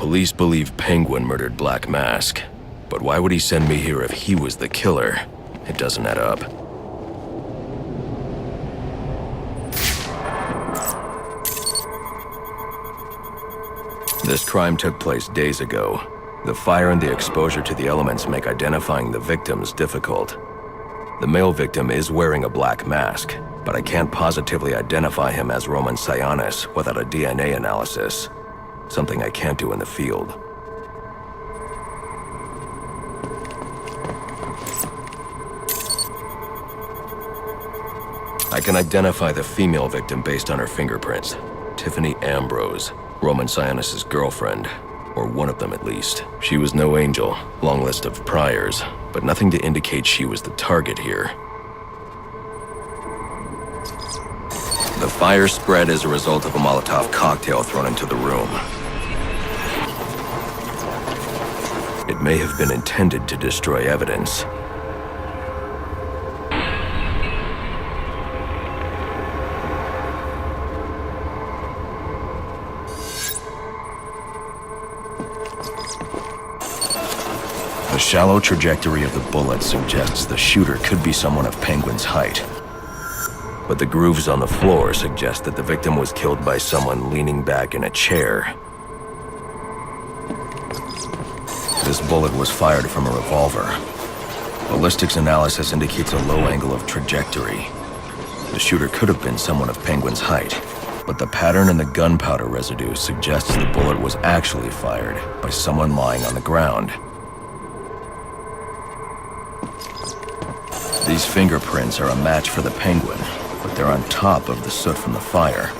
Police believe Penguin murdered Black Mask, but why would he send me here if he was the killer? It doesn't add up. This crime took place days ago. The fire and the exposure to the elements make identifying the victims difficult. The male victim is wearing a black mask, but I can't positively identify him as Roman Sionis without a DNA analysis, something I can't do in the field. I can identify the female victim based on her fingerprints. Tiffany Ambrose, Roman Sionis' girlfriend, or one of them at least. She was no angel, long list of priors, but nothing to indicate she was the target here. The fire spread as a result of a Molotov cocktail thrown into the room. It may have been intended to destroy evidence. The shallow trajectory of the bullet suggests the shooter could be someone of Penguin's height. But the grooves on the floor suggest that the victim was killed by someone leaning back in a chair. This bullet was fired from a revolver. Ballistics analysis indicates a low angle of trajectory. The shooter could have been someone of Penguin's height, but the pattern in the gunpowder residue suggests the bullet was actually fired by someone lying on the ground. These fingerprints are a match for the Penguin, but they're on top of the soot from the fire.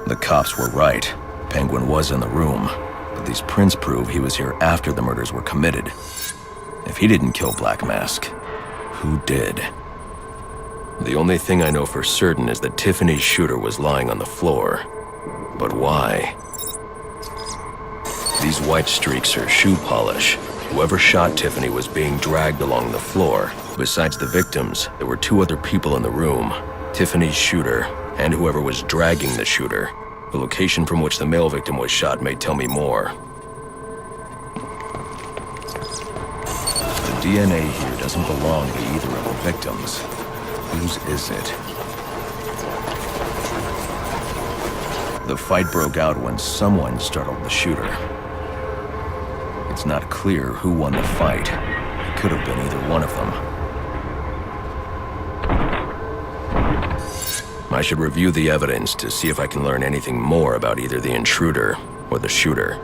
The cops were right. Penguin was in the room, but these prints prove he was here after the murders were committed. If he didn't kill Black Mask, who did? The only thing I know for certain is that Tiffany's shooter was lying on the floor. But why? These white streaks are shoe polish. Whoever shot Tiffany was being dragged along the floor. Besides the victims, there were two other people in the room, Tiffany's shooter and whoever was dragging the shooter. The location from which the male victim was shot may tell me more. The DNA here doesn't belong to either of the victims. Whose is it? The fight broke out when someone startled the shooter. It's not clear who won the fight. It could have been either one of them. I should review the evidence to see if I can learn anything more about either the intruder or the shooter.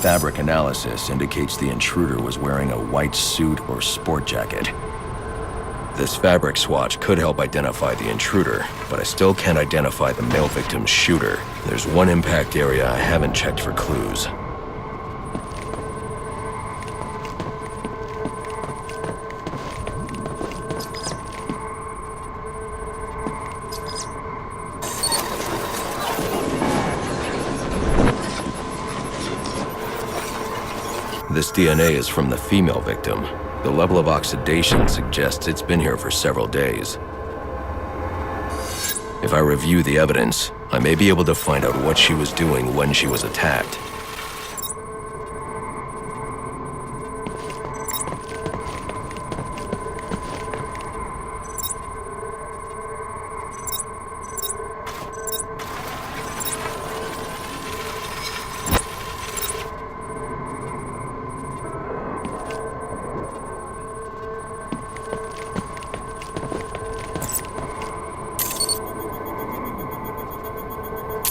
Fabric analysis indicates the intruder was wearing a white suit or sport jacket. This fabric swatch could help identify the intruder, but I still can't identify the male victim's shooter. There's one impact area I haven't checked for clues. This DNA is from the female victim. The level of oxidation suggests it's been here for several days. If I review the evidence, I may be able to find out what she was doing when she was attacked.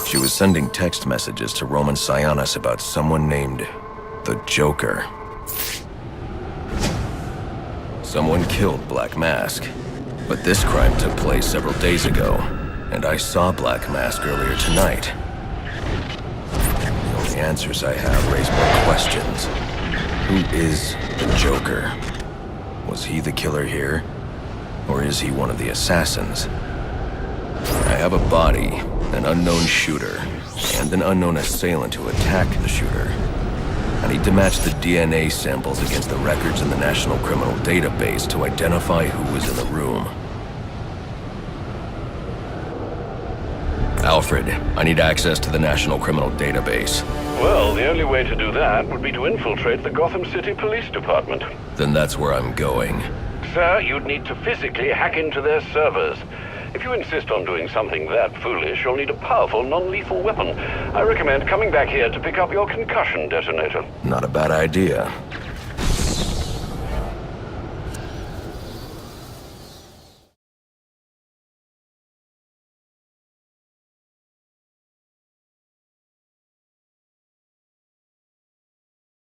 She was sending text messages to Roman Sionis about someone named the Joker. Someone killed Black Mask, but this crime took place several days ago, and I saw Black Mask earlier tonight. The only answers I have raise more questions. Who is the Joker? Was Was he the killer here? Or is he one of the assassins? I have a body, an unknown shooter, and an unknown assailant who attacked the shooter. I need to match the DNA samples against the records in the National Criminal Database to identify who was in the room. Alfred, I need access to the National Criminal Database. Well, the only way to do that would be to infiltrate the Gotham City Police Department. Then that's where I'm going. Sir, you'd need to physically hack into their servers. If you insist on doing something that foolish, you'll need a powerful, non-lethal weapon. I recommend coming back here to pick up your concussion detonator. Not a bad idea.